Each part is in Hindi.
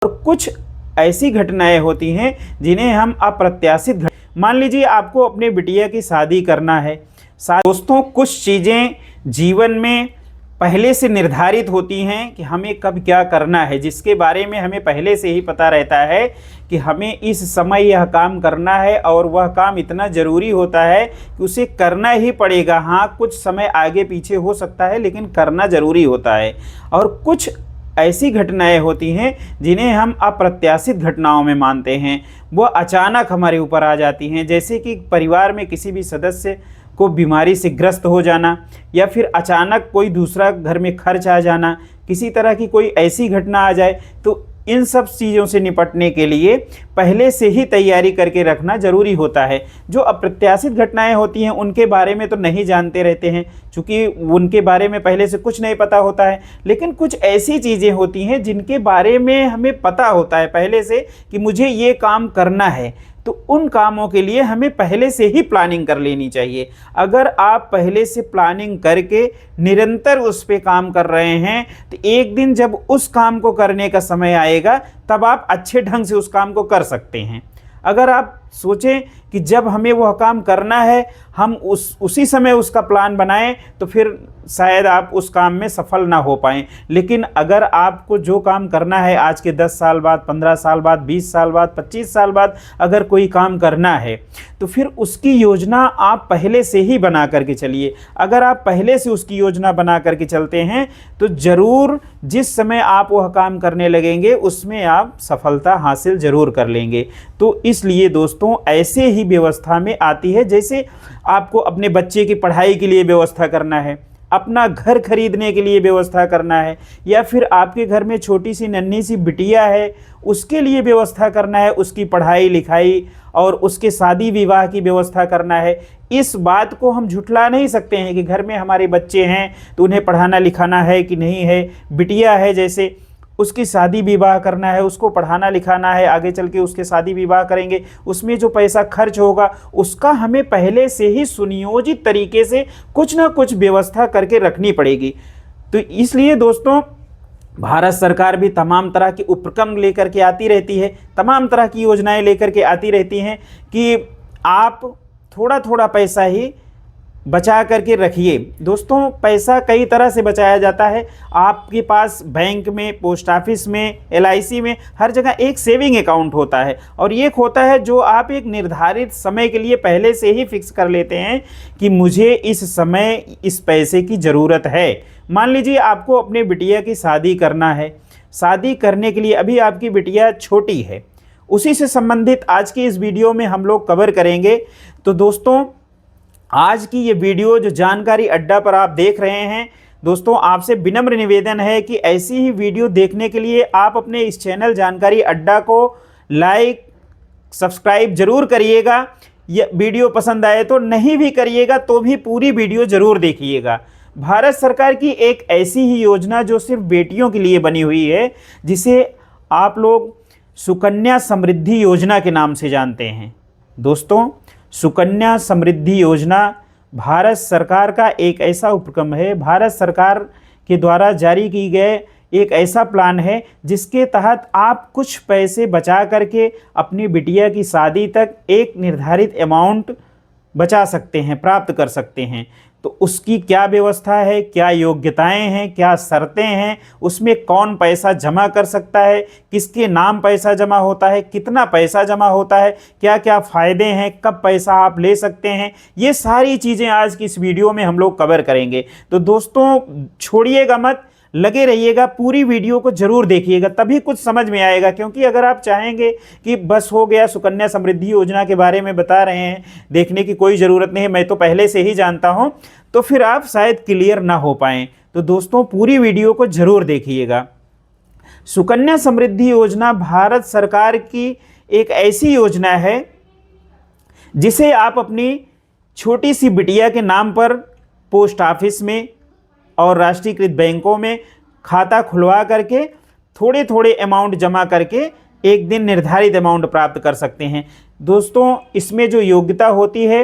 और कुछ ऐसी घटनाएं होती हैं जिन्हें हम अप्रत्याशित मान लीजिए आपको अपने बिटिया की शादी करना है। दोस्तों, कुछ चीज़ें जीवन में पहले से निर्धारित होती हैं कि हमें कब क्या करना है, जिसके बारे में हमें पहले से ही पता रहता है कि हमें इस समय यह काम करना है और वह काम इतना ज़रूरी होता है कि उसे करना ही पड़ेगा। हाँ, कुछ समय आगे पीछे हो सकता है लेकिन करना ज़रूरी होता है। और कुछ ऐसी घटनाएं होती हैं जिन्हें हम अप्रत्याशित घटनाओं में मानते हैं, वो अचानक हमारे ऊपर आ जाती हैं। जैसे कि परिवार में किसी भी सदस्य को बीमारी से ग्रस्त हो जाना, या फिर अचानक कोई दूसरा घर में खर्च आ जाना, किसी तरह की कोई ऐसी घटना आ जाए। तो इन सब चीज़ों से निपटने के लिए पहले से ही तैयारी करके रखना ज़रूरी होता है। जो अप्रत्याशित घटनाएं होती हैं उनके बारे में तो नहीं जानते रहते हैं, क्योंकि उनके बारे में पहले से कुछ नहीं पता होता है। लेकिन कुछ ऐसी चीज़ें होती हैं जिनके बारे में हमें पता होता है पहले से कि मुझे ये काम करना है, तो उन कामों के लिए हमें पहले से ही प्लानिंग कर लेनी चाहिए। अगर आप पहले से प्लानिंग करके निरंतर उस पे काम कर रहे हैं तो एक दिन जब उस काम को करने का समय आएगा तब आप अच्छे ढंग से उस काम को कर सकते हैं। अगर आप सोचें कि जब हमें वह काम करना है हम उसी समय उसका प्लान बनाएं तो फिर शायद आप उस काम में सफल ना हो पाएं। लेकिन अगर आपको जो काम करना है आज के 10 साल बाद, 15 साल बाद, 20 साल बाद, 25 साल बाद अगर कोई काम करना है तो फिर उसकी योजना आप पहले से ही बना करके चलिए। अगर आप पहले से उसकी योजना बना करके चलते हैं तो ज़रूर जिस समय आप वह काम करने लगेंगे उसमें आप सफलता हासिल ज़रूर कर लेंगे। तो इसलिए दोस्तों ऐसे ही व्यवस्था में आती है, जैसे आपको अपने बच्चे की पढ़ाई के लिए व्यवस्था करना है, अपना घर खरीदने के लिए व्यवस्था करना है, या फिर आपके घर में छोटी सी नन्ही सी बिटिया है उसके लिए व्यवस्था करना है, उसकी पढ़ाई लिखाई और उसके शादी विवाह की व्यवस्था करना है। इस बात को हम झुठला नहीं सकते हैं कि घर में हमारे बच्चे हैं तो उन्हें पढ़ाना लिखाना है कि नहीं है। बिटिया है जैसे उसकी शादी विवाह करना है, उसको पढ़ाना लिखाना है, आगे चल के उसके शादी विवाह करेंगे, उसमें जो पैसा खर्च होगा उसका हमें पहले से ही सुनियोजित तरीके से कुछ ना कुछ व्यवस्था करके रखनी पड़ेगी। तो इसलिए दोस्तों भारत सरकार भी तमाम तरह के उपक्रम लेकर के आती रहती है, तमाम तरह की योजनाएं लेकर के आती रहती हैं कि आप थोड़ा थोड़ा पैसा ही बचा करके रखिए। दोस्तों पैसा कई तरह से बचाया जाता है। आपके पास बैंक में, पोस्ट ऑफिस में, LIC में, हर जगह एक सेविंग अकाउंट होता है, और ये होता है जो आप एक निर्धारित समय के लिए पहले से ही फिक्स कर लेते हैं कि मुझे इस समय इस पैसे की ज़रूरत है। मान लीजिए आपको अपने बिटिया की शादी करना है, शादी करने के लिए अभी आपकी बिटिया छोटी है, उसी से संबंधित आज की इस वीडियो में हम लोग कवर करेंगे। तो दोस्तों आज की ये वीडियो जो जानकारी अड्डा पर आप देख रहे हैं, दोस्तों आपसे विनम्र निवेदन है कि ऐसी ही वीडियो देखने के लिए आप अपने इस चैनल जानकारी अड्डा को लाइक सब्सक्राइब जरूर करिएगा। ये वीडियो पसंद आए तो, नहीं भी करिएगा तो भी पूरी वीडियो ज़रूर देखिएगा। भारत सरकार की एक ऐसी ही योजना जो सिर्फ बेटियों के लिए बनी हुई है, जिसे आप लोग सुकन्या समृद्धि योजना के नाम से जानते हैं। दोस्तों सुकन्या समृद्धि योजना भारत सरकार का एक ऐसा उपक्रम है, भारत सरकार के द्वारा जारी की गए एक ऐसा प्लान है जिसके तहत आप कुछ पैसे बचा करके अपनी बिटिया की शादी तक एक निर्धारित अमाउंट बचा सकते हैं, प्राप्त कर सकते हैं। तो उसकी क्या व्यवस्था है, क्या योग्यताएं हैं, क्या शर्तें हैं, उसमें कौन पैसा जमा कर सकता है, किसके नाम पैसा जमा होता है, कितना पैसा जमा होता है, क्या क्या फ़ायदे हैं, कब पैसा आप ले सकते हैं, ये सारी चीज़ें आज की इस वीडियो में हम लोग कवर करेंगे। तो दोस्तों छोड़िएगा मत, लगे रहिएगा, पूरी वीडियो को जरूर देखिएगा, तभी कुछ समझ में आएगा। क्योंकि अगर आप चाहेंगे कि बस हो गया सुकन्या समृद्धि योजना के बारे में बता रहे हैं, देखने की कोई ज़रूरत नहीं है, मैं तो पहले से ही जानता हूं, तो फिर आप शायद क्लियर ना हो पाएँ। तो दोस्तों पूरी वीडियो को जरूर देखिएगा। सुकन्या समृद्धि योजना भारत सरकार की एक ऐसी योजना है जिसे आप अपनी छोटी सी बिटिया के नाम पर पोस्ट ऑफिस में और राष्ट्रीयकृत बैंकों में खाता खुलवा करके थोड़े थोड़े अमाउंट जमा करके एक दिन निर्धारित अमाउंट प्राप्त कर सकते हैं। दोस्तों इसमें जो योग्यता होती है,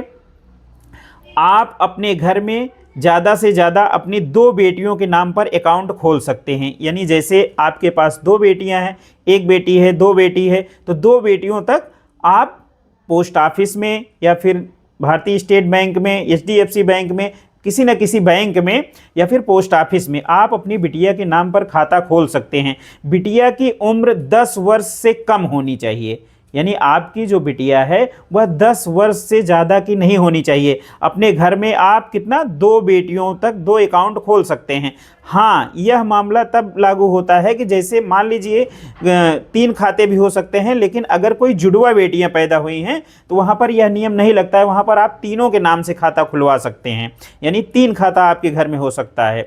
आप अपने घर में ज़्यादा से ज़्यादा अपनी 2 बेटियों के नाम पर अकाउंट खोल सकते हैं। यानी जैसे आपके पास 2 बेटियां हैं, 1 बेटी है, 2 बेटी है, तो 2 बेटियों तक आप पोस्ट ऑफिस में या फिर भारतीय स्टेट बैंक में, एचडीएफसी बैंक में, किसी न किसी बैंक में या फिर पोस्ट ऑफिस में आप अपनी बिटिया के नाम पर खाता खोल सकते हैं। बिटिया की उम्र 10 वर्ष से कम होनी चाहिए। यानी आपकी जो बिटिया है वह 10 वर्ष से ज़्यादा की नहीं होनी चाहिए। अपने घर में आप कितना 2 बेटियों तक 2 अकाउंट खोल सकते हैं। हाँ, यह मामला तब लागू होता है कि जैसे मान लीजिए 3 खाते भी हो सकते हैं, लेकिन अगर कोई जुड़वा बेटियां पैदा हुई हैं तो वहाँ पर यह नियम नहीं लगता है। वहाँ पर आप तीनों के नाम से खाता खुलवा सकते हैं, यानी 3 खाता आपके घर में हो सकता है।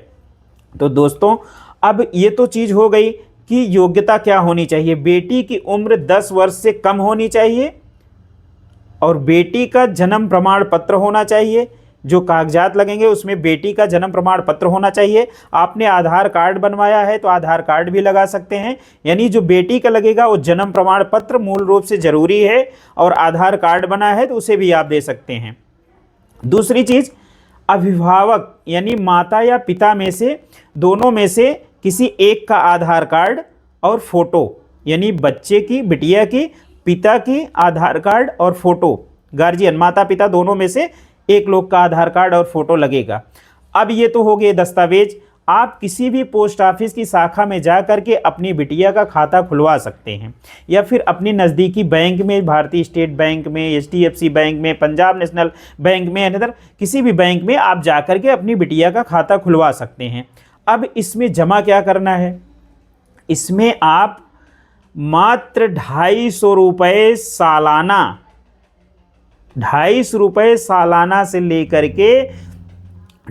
तो दोस्तों, अब ये तो चीज़ हो गई कि योग्यता क्या होनी चाहिए। बेटी की उम्र 10 वर्ष से कम होनी चाहिए और बेटी का जन्म प्रमाण पत्र होना चाहिए। जो कागजात लगेंगे उसमें बेटी का जन्म प्रमाण पत्र होना चाहिए। आपने आधार कार्ड बनवाया है तो आधार कार्ड भी लगा सकते हैं। यानी जो बेटी का लगेगा वो जन्म प्रमाण पत्र मूल रूप से ज़रूरी है, और आधार कार्ड बना है तो उसे भी आप दे सकते हैं। दूसरी चीज़, अभिभावक यानी माता या पिता में से, दोनों में से किसी एक का आधार कार्ड और फोटो, यानी बच्चे की, बिटिया की, पिता की आधार कार्ड और फोटो, गार्जियन माता पिता दोनों में से एक लोग का आधार कार्ड और फोटो लगेगा। अब ये तो हो गए दस्तावेज। आप किसी भी पोस्ट ऑफिस की शाखा में जा कर के अपनी बिटिया का खाता खुलवा सकते हैं, या फिर अपनी नज़दीकी बैंक में, भारतीय स्टेट बैंक में, एचडीएफसी बैंक में, पंजाब नेशनल बैंक में, अनदर किसी भी बैंक में आप जा कर के अपनी बिटिया का खाता खुलवा सकते हैं। अब इसमें जमा क्या करना है, इसमें आप मात्र 250 रुपये सालाना, 250 रुपये सालाना से लेकर के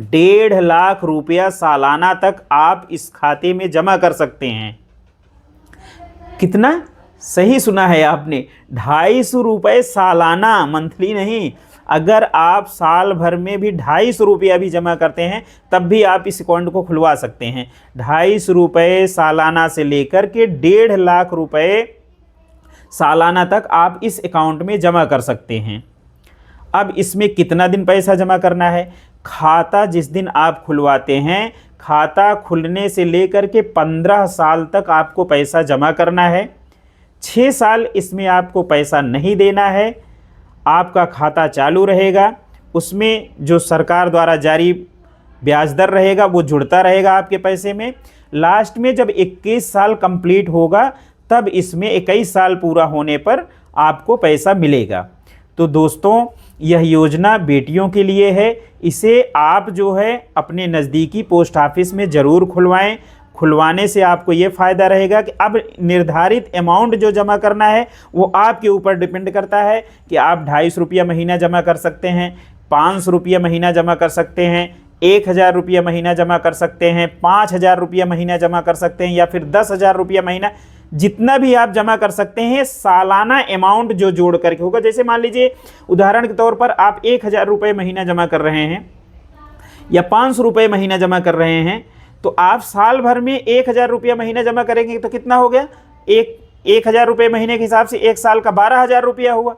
1.5 लाख रुपया सालाना तक आप इस खाते में जमा कर सकते हैं। कितना सही सुना है आपने, 250 रुपये सालाना, मंथली नहीं। अगर आप साल भर में भी 250 रुपया भी जमा करते हैं तब भी आप इस अकाउंट को खुलवा सकते हैं। 250 रुपये सालाना से लेकर के 1.5 लाख रुपये सालाना तक आप इस अकाउंट में जमा कर सकते हैं। अब इसमें कितना दिन पैसा जमा करना है, खाता जिस दिन आप खुलवाते हैं, खाता खुलने से लेकर के 15 साल तक आपको पैसा जमा करना है। 6 साल इसमें आपको पैसा नहीं देना है, आपका खाता चालू रहेगा। उसमें जो सरकार द्वारा जारी ब्याज दर रहेगा वो जुड़ता रहेगा आपके पैसे में। लास्ट में जब 21 साल कंप्लीट होगा तब इसमें 21 साल पूरा होने पर आपको पैसा मिलेगा। तो दोस्तों, यह योजना बेटियों के लिए है। इसे आप जो है अपने नज़दीकी पोस्ट ऑफिस में ज़रूर खुलवाएं। खुलवाने से आपको ये फ़ायदा रहेगा कि अब निर्धारित अमाउंट जो जमा करना है वो आपके ऊपर डिपेंड करता है कि आप 250 रुपया महीना जमा कर सकते हैं, 500 रुपया महीना जमा कर सकते हैं, 1000 रुपया महीना जमा कर सकते हैं, 5000 रुपया महीना जमा कर सकते हैं, या फिर 10,000 रुपया महीना। जितना भी आप जमा कर सकते हैं, सालाना अमाउंट जो जोड़ करके होगा। जैसे मान लीजिए उदाहरण के तौर पर आप 1000 रुपये महीना जमा कर रहे हैं या 500 रुपये महीना जमा कर रहे हैं, तो आप साल भर में 1000 रुपया महीना जमा करेंगे तो कितना हो गया, 1000 रुपये महीने के हिसाब से 1 साल का 12,000 रुपया हुआ।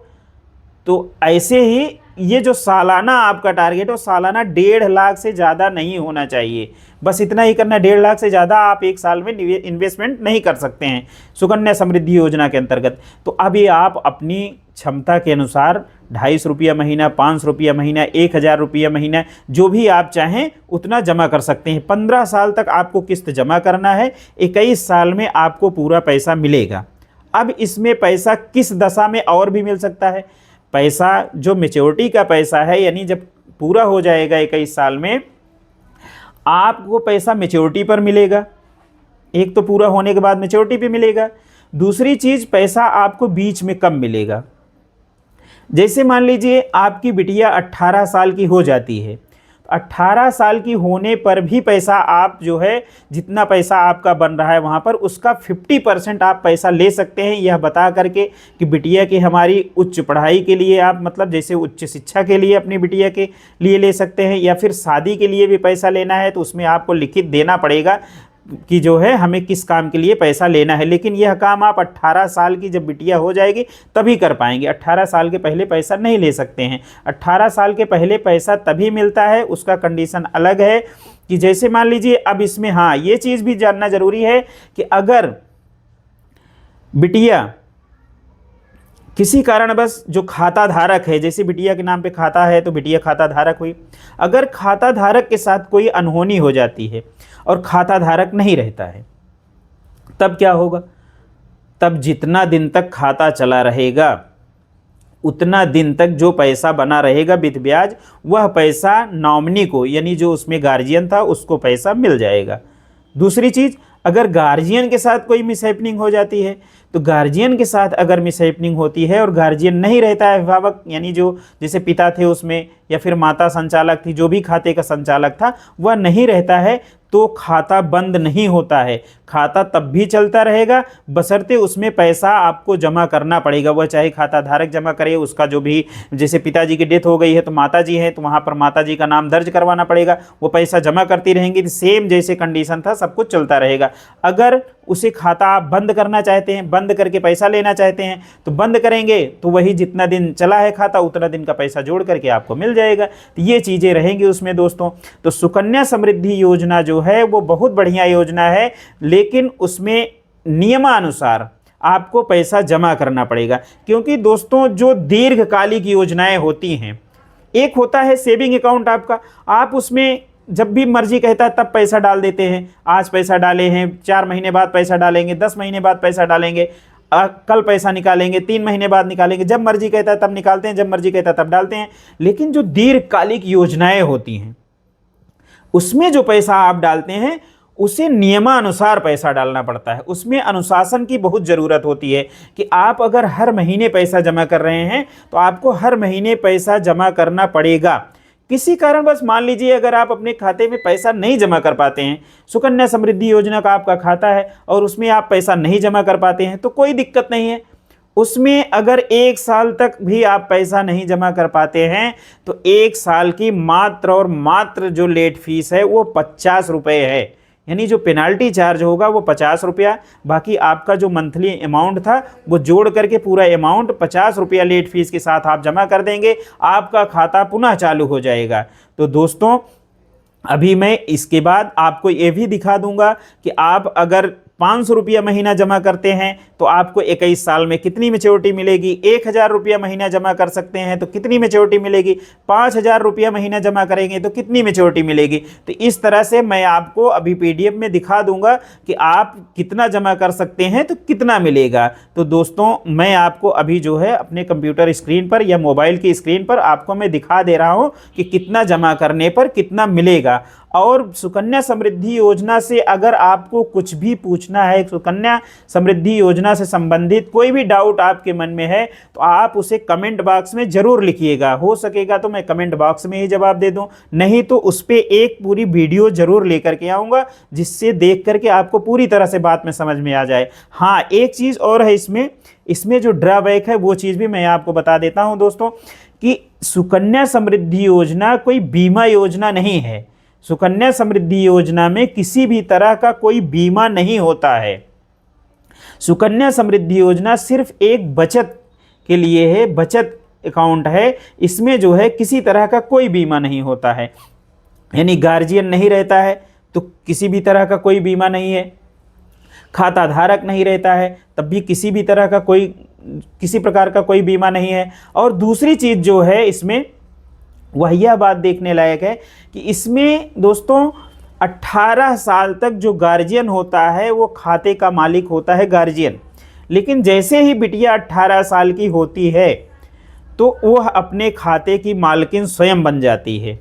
तो ऐसे ही ये जो सालाना आपका टारगेट हो, सालाना 1.5 लाख से ज़्यादा नहीं होना चाहिए। बस इतना ही करना, 1.5 लाख से ज़्यादा आप एक साल में इन्वेस्टमेंट नहीं कर सकते हैं सुकन्या समृद्धि योजना के अंतर्गत। तो अभी आप अपनी क्षमता के अनुसार 250 रुपया महीना, 500 रुपया महीना, 1000 रुपया महीना, जो भी आप चाहें उतना जमा कर सकते हैं। 15 साल तक आपको किस्त जमा करना है, 21 साल में आपको पूरा पैसा मिलेगा। अब इसमें पैसा किस दशा में और भी मिल सकता है, पैसा जो मैच्योरिटी का पैसा है, यानी जब पूरा हो जाएगा 21 साल में आपको पैसा मैच्योरिटी पर मिलेगा। एक तो पूरा होने के बाद मैच्योरिटी पे मिलेगा, दूसरी चीज़ पैसा आपको बीच में कब मिलेगा। जैसे मान लीजिए आपकी बिटिया 18 साल की हो जाती है, 18 साल की होने पर भी पैसा आप जो है जितना पैसा आपका बन रहा है वहाँ पर उसका 50% आप पैसा ले सकते हैं, यह बता करके कि बिटिया की हमारी उच्च पढ़ाई के लिए आप मतलब जैसे उच्च शिक्षा के लिए अपनी बिटिया के लिए ले सकते हैं, या फिर शादी के लिए भी पैसा लेना है तो उसमें आपको लिखित देना पड़ेगा। कि जो है हमें किस काम के लिए पैसा लेना है। लेकिन यह काम आप 18 साल की जब बिटिया हो जाएगी तभी कर पाएंगे, 18 साल के पहले पैसा नहीं ले सकते हैं। 18 साल के पहले पैसा तभी मिलता है, उसका कंडीशन अलग है कि जैसे मान लीजिए अब इसमें हाँ ये चीज़ भी जानना ज़रूरी है कि अगर बिटिया किसी कारणवश जो खाता धारक है, जैसे बिटिया के नाम पे खाता है तो बिटिया खाता धारक हुई, अगर खाता धारक के साथ कोई अनहोनी हो जाती है और खाता धारक नहीं रहता है, तब क्या होगा? तब जितना दिन तक खाता चला रहेगा उतना दिन तक जो पैसा बना रहेगा विथ ब्याज, वह पैसा नॉमिनी को यानी जो उसमें गार्जियन था उसको पैसा मिल जाएगा। दूसरी चीज़, अगर गार्जियन के साथ कोई मिसहैपनिंग हो जाती है तो गार्जियन के साथ अगर मिसहैपनिंग होती है और गार्जियन नहीं रहता है, अभिभावक यानी जो जैसे पिता थे उसमें या फिर माता संचालक थी, जो भी खाते का संचालक था वह नहीं रहता है, तो खाता बंद नहीं होता है, खाता तब भी चलता रहेगा, बशर्ते उसमें पैसा आपको जमा करना पड़ेगा। वह चाहे खाता धारक जमा करे, उसका जो भी जैसे पिताजी की डेथ हो गई है तो माताजी है तो वहाँ पर माताजी का नाम दर्ज करवाना पड़ेगा, वो पैसा जमा करती रहेंगी, तो सेम जैसे कंडीशन था सब कुछ चलता रहेगा। अगर उसे खाता आप बंद करना चाहते हैं, बंद करके पैसा लेना चाहते हैं तो बंद करेंगे, तो वही जितना दिन चला है खाता उतना दिन का पैसा जोड़ करके आपको मिल जाएगा। तो ये चीज़ें रहेंगी उसमें दोस्तों। तो सुकन्या समृद्धि योजना जो है वो बहुत बढ़िया योजना है, लेकिन उसमें नियमानुसार आपको पैसा जमा करना पड़ेगा। क्योंकि दोस्तों जो दीर्घकालिक योजनाएं होती हैं, एक होता है सेविंग अकाउंट आपका, आप उसमें जब भी मर्जी कहता है तब पैसा डाल देते हैं, आज पैसा डाले हैं 4 महीने बाद पैसा डालेंगे, 10 महीने बाद पैसा डालेंगे, कल पैसा निकालेंगे, 3 महीने बाद निकालेंगे, जब मर्जी कहता है तब निकालते हैं, जब मर्जी कहता है तब डालते हैं। लेकिन जो दीर्घकालिक योजनाएं होती हैं उसमें जो पैसा आप डालते हैं उसे नियमानुसार पैसा डालना पड़ता है, उसमें अनुशासन की बहुत ज़रूरत होती है कि आप अगर हर महीने पैसा जमा कर रहे हैं तो आपको हर महीने पैसा जमा करना पड़ेगा। किसी कारण बस मान लीजिए अगर आप अपने खाते में पैसा नहीं जमा कर पाते हैं, सुकन्या समृद्धि योजना का आपका खाता है और उसमें आप पैसा नहीं जमा कर पाते हैं तो कोई दिक्कत नहीं है। उसमें अगर 1 साल तक भी आप पैसा नहीं जमा कर पाते हैं तो 1 साल की मात्र और मात्र जो लेट फीस है वो 50 रुपये है, यानी जो पेनाल्टी चार्ज होगा वो 50 रुपया, बाकी आपका जो मंथली अमाउंट था वो जोड़ करके पूरा अमाउंट 50 रुपया लेट फीस के साथ आप जमा कर देंगे, आपका खाता पुनः चालू हो जाएगा। तो दोस्तों अभी मैं इसके बाद आपको ये भी दिखा दूंगा कि आप अगर 500 रुपया महीना जमा करते हैं तो आपको 21 साल में कितनी मैच्योरिटी मिलेगी, 1000 रुपया महीना जमा कर सकते हैं तो कितनी मैच्योरिटी मिलेगी, 5000 रुपया महीना जमा करेंगे तो कितनी मैच्योरिटी मिलेगी। तो इस तरह से मैं आपको अभी PDF में दिखा दूंगा कि आप कितना जमा कर सकते हैं तो कितना मिलेगा। तो दोस्तों मैं आपको अभी जो है अपने कंप्यूटर स्क्रीन पर या मोबाइल की स्क्रीन पर आपको मैं दिखा दे रहा हूँ कि कितना जमा करने पर कितना मिलेगा। और सुकन्या समृद्धि योजना से अगर आपको कुछ भी पूछना है, सुकन्या समृद्धि योजना से संबंधित कोई भी डाउट आपके मन में है तो आप उसे कमेंट बॉक्स में ज़रूर लिखिएगा। हो सकेगा तो मैं कमेंट बॉक्स में ही जवाब दे दूं, नहीं तो उस पर एक पूरी वीडियो ज़रूर लेकर के आऊँगा जिससे देख करके आपको पूरी तरह से बात में समझ में आ जाए। हाँ, एक चीज़ और है इसमें जो ड्रॉबैक है वो चीज़ भी मैं आपको बता देता हूँ दोस्तों कि सुकन्या समृद्धि योजना कोई बीमा योजना नहीं है। सुकन्या समृद्धि योजना में किसी भी तरह का कोई बीमा नहीं होता है। सुकन्या समृद्धि योजना सिर्फ एक बचत के लिए है, बचत अकाउंट है, इसमें जो है किसी तरह का कोई बीमा नहीं होता है। यानी गार्जियन नहीं रहता है तो किसी भी तरह का कोई बीमा नहीं है, खाता धारक नहीं रहता है तब भी किसी भी तरह का किसी प्रकार का कोई बीमा नहीं है। और दूसरी चीज़ जो है इसमें वह यह बात देखने लायक है कि इसमें दोस्तों 18 साल तक जो गार्जियन होता है वो खाते का मालिक होता है गार्जियन, लेकिन जैसे ही बिटिया 18 साल की होती है तो वह अपने खाते की मालकिन स्वयं बन जाती है।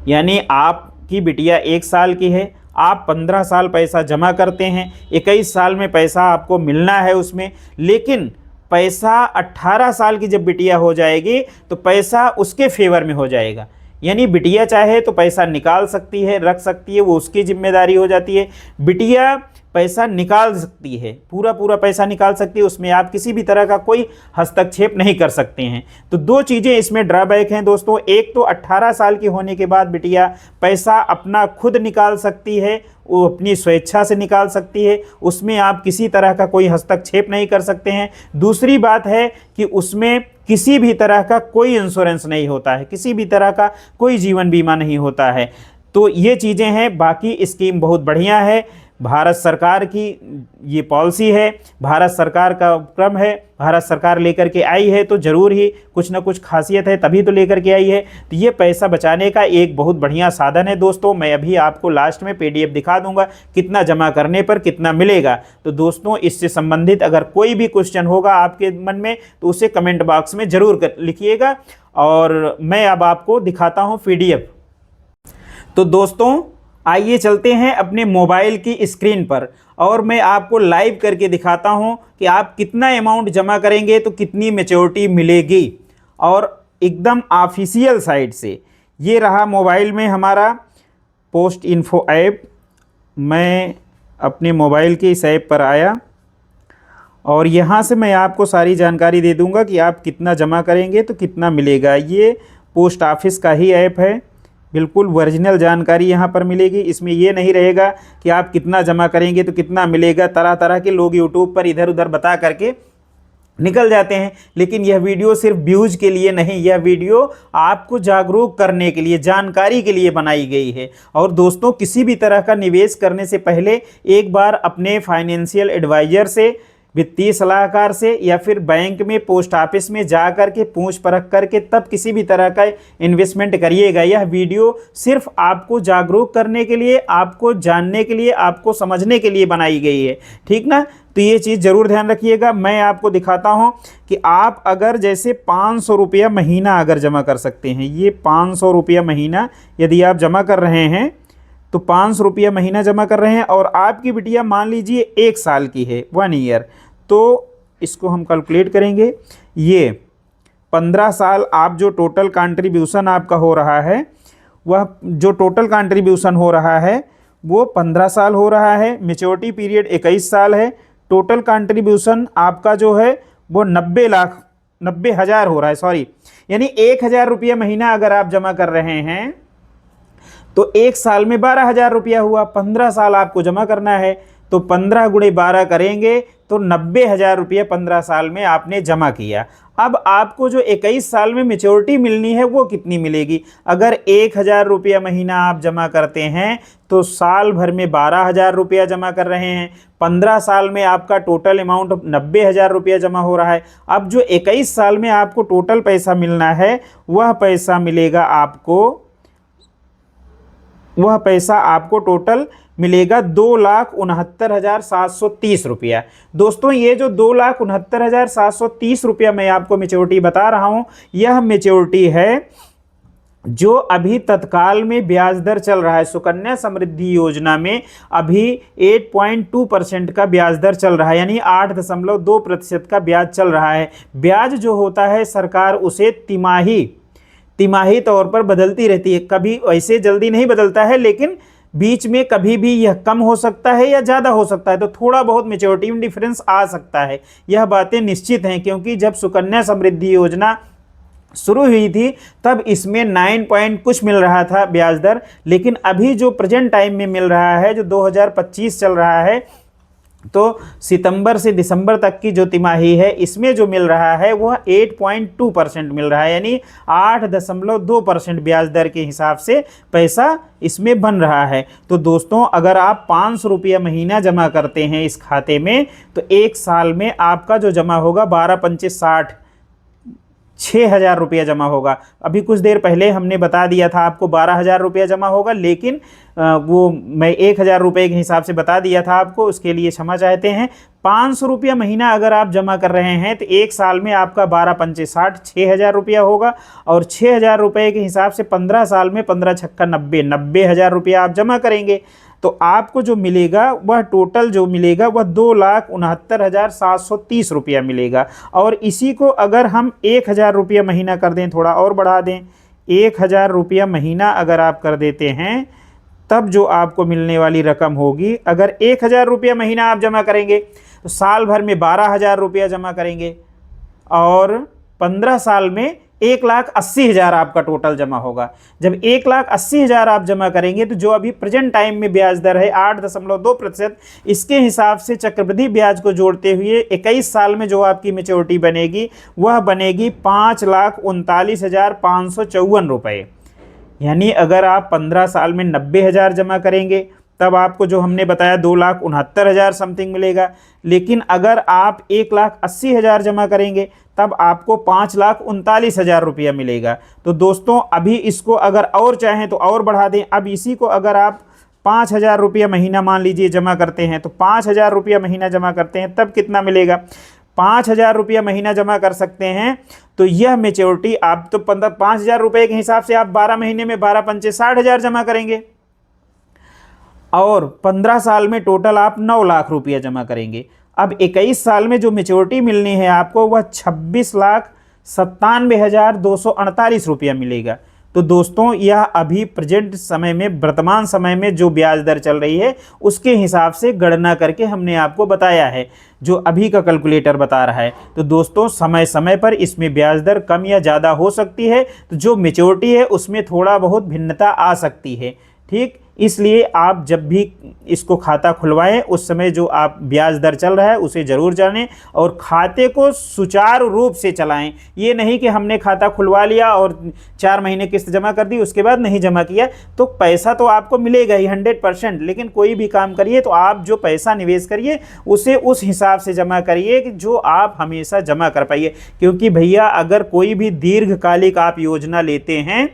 यानी आपकी बिटिया 1 साल की है, आप 15 साल पैसा जमा करते हैं, 21 साल में पैसा आपको मिलना है उसमें, लेकिन पैसा 18 साल की जब बिटिया हो जाएगी तो पैसा उसके फेवर में हो जाएगा। यानी बिटिया चाहे तो पैसा निकाल सकती है, रख सकती है, वो उसकी जिम्मेदारी हो जाती है। बिटिया पैसा निकाल सकती है, पूरा पूरा पैसा निकाल सकती है, उसमें आप किसी भी तरह का कोई हस्तक्षेप नहीं कर सकते हैं। तो दो चीज़ें इसमें ड्रॉबैक हैं दोस्तों। एक तो 18 साल की होने के बाद बिटिया पैसा अपना खुद निकाल सकती है, वो अपनी स्वेच्छा से निकाल सकती है, उसमें आप किसी तरह का कोई हस्तक्षेप नहीं कर सकते हैं। दूसरी बात है कि उसमें किसी भी तरह का कोई इंश्योरेंस नहीं होता है, किसी भी तरह का कोई जीवन बीमा नहीं होता है। तो ये चीज़ें हैं। बाकी स्कीम बहुत बढ़िया है, भारत सरकार की ये पॉलिसी है, भारत सरकार का उपक्रम है, भारत सरकार लेकर के आई है, तो ज़रूर ही कुछ ना कुछ खासियत है, तभी तो लेकर के आई है। तो ये पैसा बचाने का एक बहुत बढ़िया साधन है दोस्तों। मैं अभी आपको लास्ट में PDF दिखा दूंगा कितना जमा करने पर कितना मिलेगा। तो दोस्तों इससे संबंधित अगर कोई भी क्वेश्चन होगा आपके मन में तो उसे कमेंट बॉक्स में ज़रूर लिखिएगा, और मैं अब आपको दिखाता हूँ PDF। तो दोस्तों आइए चलते हैं अपने मोबाइल की स्क्रीन पर, और मैं आपको लाइव करके दिखाता हूं कि आप कितना अमाउंट जमा करेंगे तो कितनी मैच्योरिटी मिलेगी, और एकदम ऑफिशियल साइट से। ये रहा मोबाइल में हमारा पोस्ट इन्फो ऐप। मैं अपने मोबाइल के इस ऐप पर आया, और यहाँ से मैं आपको सारी जानकारी दे दूँगा कि आप कितना जमा करेंगे तो कितना मिलेगा। ये पोस्ट ऑफिस का ही ऐप है, बिल्कुल ओरिजिनल जानकारी यहाँ पर मिलेगी। इसमें ये नहीं रहेगा कि आप कितना जमा करेंगे तो कितना मिलेगा, तरह तरह के लोग यूट्यूब पर इधर उधर बता करके निकल जाते हैं। लेकिन यह वीडियो सिर्फ व्यूज़ के लिए नहीं, यह वीडियो आपको जागरूक करने के लिए, जानकारी के लिए बनाई गई है। और दोस्तों किसी भी तरह का निवेश करने से पहले एक बार अपने फाइनेंशियल एडवाइज़र से, वित्तीय सलाहकार से, या फिर बैंक में, पोस्ट ऑफिस में जा कर के पूछ परख करके तब किसी भी तरह का इन्वेस्टमेंट करिएगा। यह वीडियो सिर्फ आपको जागरूक करने के लिए, आपको जानने के लिए, आपको समझने के लिए बनाई गई है, ठीक ना। तो ये चीज़ ज़रूर ध्यान रखिएगा। मैं आपको दिखाता हूँ कि आप अगर जैसे 500 रुपया महीना अगर जमा कर सकते हैं, ये 500 रुपया महीना यदि आप जमा कर रहे हैं तो 500 रुपया महीना जमा कर रहे हैं, और आपकी बिटिया मान लीजिए 1 साल की है, 1 ईयर, तो इसको हम कैलकुलेट करेंगे। ये 15 साल आप जो टोटल कंट्रीब्यूशन आपका हो रहा है, वह जो टोटल कंट्रीब्यूशन हो रहा है वो 15 साल हो रहा है। मैच्योरिटी पीरियड 21 साल है। टोटल कंट्रीब्यूशन आपका जो है वो 90,000 हो रहा है, सॉरी, यानी 1,000 रुपया महीना अगर आप जमा कर रहे हैं तो 1 साल में 12,000 रुपया हुआ। 15 साल आपको जमा करना है, तो 15 गुणे 12 करेंगे तो 90,000 रुपये 15 साल में आपने जमा किया। अब आपको जो 21 साल में मैच्योरिटी मिलनी है वो कितनी मिलेगी? अगर 1,000 रुपया महीना आप जमा करते हैं तो साल भर में 12,000 रुपया जमा कर रहे हैं। 15 साल में आपका टोटल अमाउंट 90,000 रुपया जमा हो रहा है। अब जो 21 साल में आपको टोटल पैसा मिलना है वह पैसा मिलेगा आपको टोटल मिलेगा 2,69,730 रुपया। दोस्तों ये जो 2,69,730 रुपया मैं आपको मैच्योरिटी बता रहा हूँ, यह मैच्योरिटी है जो अभी तत्काल में ब्याज दर चल रहा है। सुकन्या समृद्धि योजना में अभी 8.2% का ब्याज दर चल रहा है, यानी 8.2% का ब्याज चल रहा है। ब्याज जो होता है सरकार उसे तिमाही तौर पर बदलती रहती है, कभी ऐसे जल्दी नहीं बदलता है, लेकिन बीच में कभी भी यह कम हो सकता है या ज़्यादा हो सकता है, तो थोड़ा बहुत मैच्योरिटी में डिफरेंस आ सकता है। यह बातें निश्चित हैं, क्योंकि जब सुकन्या समृद्धि योजना शुरू हुई थी तब इसमें 9 पॉइंट कुछ मिल रहा था ब्याज दर, लेकिन अभी जो प्रेजेंट टाइम में मिल रहा है, जो 2025 चल रहा है, तो सितंबर से दिसंबर तक की जो तिमाही है इसमें जो मिल रहा है वह 8.2% मिल रहा है, यानी 8.2% ब्याज दर के हिसाब से पैसा इसमें बन रहा है। तो दोस्तों अगर आप 500 रुपया महीना जमा करते हैं इस खाते में तो 1 साल में आपका जो जमा होगा 12×5 = 6,000 रुपया जमा होगा। अभी कुछ देर पहले हमने बता दिया था आपको 12,000 रुपया जमा होगा, लेकिन वो मैं 1,000 रुपये के हिसाब से बता दिया था आपको, उसके लिए क्षमा चाहते हैं। 500 रुपया महीना अगर आप जमा कर रहे हैं तो 1 साल में आपका 12×5 = 6,000 रुपया होगा, और 6,000 रुपये के हिसाब से 15 साल में 15×6 = 90,000 रुपया आप जमा करेंगे तो आपको जो मिलेगा वह टोटल जो मिलेगा वह 2,69,730 रुपया मिलेगा। और इसी को अगर हम 1,000 रुपया महीना कर दें, थोड़ा और बढ़ा दें, 1,000 रुपया महीना अगर आप कर देते हैं तब जो आपको मिलने वाली रकम होगी, अगर 1,000 रुपया महीना आप जमा करेंगे तो साल भर में 12,000 रुपया जमा करेंगे और 15 साल में 1,80,000 आपका टोटल जमा होगा। जब 1,80,000 आप जमा करेंगे तो जो अभी प्रेजेंट टाइम में ब्याज दर है 8.2%, इसके हिसाब से चक्रवृद्धि ब्याज को जोड़ते हुए 21 साल में जो आपकी मैच्योरिटी बनेगी वह बनेगी 5,39,554 रुपये। यानी अगर आप 15 साल में 90,000 जमा करेंगे तब आपको जो हमने बताया 2,69,000 समथिंग मिलेगा। लेकिन अगर आप 1,80,000 जमा करेंगे तब आपको 5,39,000 रुपया मिलेगा। तो दोस्तों अभी इसको अगर और चाहें तो और बढ़ा दें। अब इसी को अगर आप 5,000 रुपया महीना मान लीजिए जमा करते हैं तो 5,000 रुपया महीना जमा करते हैं तब कितना मिलेगा, 5,000 रुपया महीना जमा कर सकते हैं तो यह मेच्योरिटी आप तो 5,000 रुपये के हिसाब से आप 12 महीने में 12 पंचे 60,000 जमा करेंगे और 15 साल में टोटल आप 9 लाख रुपया जमा करेंगे। अब 21 साल में जो मेच्योरिटी मिलनी है आपको वह 26,97,248 रुपया मिलेगा। तो दोस्तों यह अभी प्रेजेंट समय में, वर्तमान समय में जो ब्याज दर चल रही है उसके हिसाब से गणना करके हमने आपको बताया है, जो अभी का कैलकुलेटर बता रहा है। तो दोस्तों समय समय पर इसमें ब्याज दर कम या ज़्यादा हो सकती है, तो जो मेच्योरिटी है उसमें थोड़ा बहुत भिन्नता आ सकती है। ठीक, इसलिए आप जब भी इसको खाता खुलवाएं उस समय जो आप ब्याज दर चल रहा है उसे ज़रूर जानें और खाते को सुचारू रूप से चलाएं। ये नहीं कि हमने खाता खुलवा लिया और 4 महीने किस्त जमा कर दी उसके बाद नहीं जमा किया तो पैसा तो आपको मिलेगा ही 100%, लेकिन कोई भी काम करिए तो आप जो पैसा निवेश करिए उसे उस हिसाब से जमा करिए कि जो आप हमेशा जमा कर पाइए। क्योंकि भैया अगर कोई भी दीर्घकालिक आप योजना लेते हैं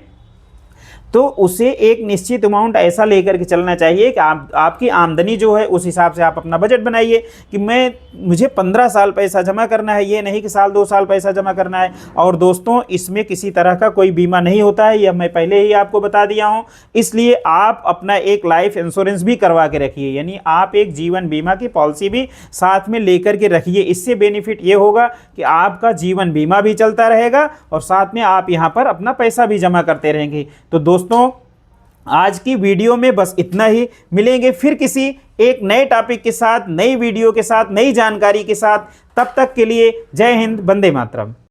तो उसे एक निश्चित अमाउंट ऐसा लेकर के चलना चाहिए कि आपकी आमदनी जो है उस हिसाब से आप अपना बजट बनाइए कि मुझे 15 साल पैसा जमा करना है, ये नहीं कि साल 2 साल पैसा जमा करना है। और दोस्तों इसमें किसी तरह का कोई बीमा नहीं होता है, यह मैं पहले ही आपको बता दिया हूँ। इसलिए आप अपना एक लाइफ इंश्योरेंस भी करवा के रखिए, यानी आप एक जीवन बीमा की पॉलिसी भी साथ में लेकर के रखिए। इससे बेनिफिट ये होगा कि आपका जीवन बीमा भी चलता रहेगा और साथ में आप यहाँ पर अपना पैसा भी जमा करते रहेंगे। तो दोस्तों आज की वीडियो में बस इतना ही। मिलेंगे फिर किसी एक नए टॉपिक के साथ, नई वीडियो के साथ, नई जानकारी के साथ। तब तक के लिए जय हिंद, वंदे मातरम।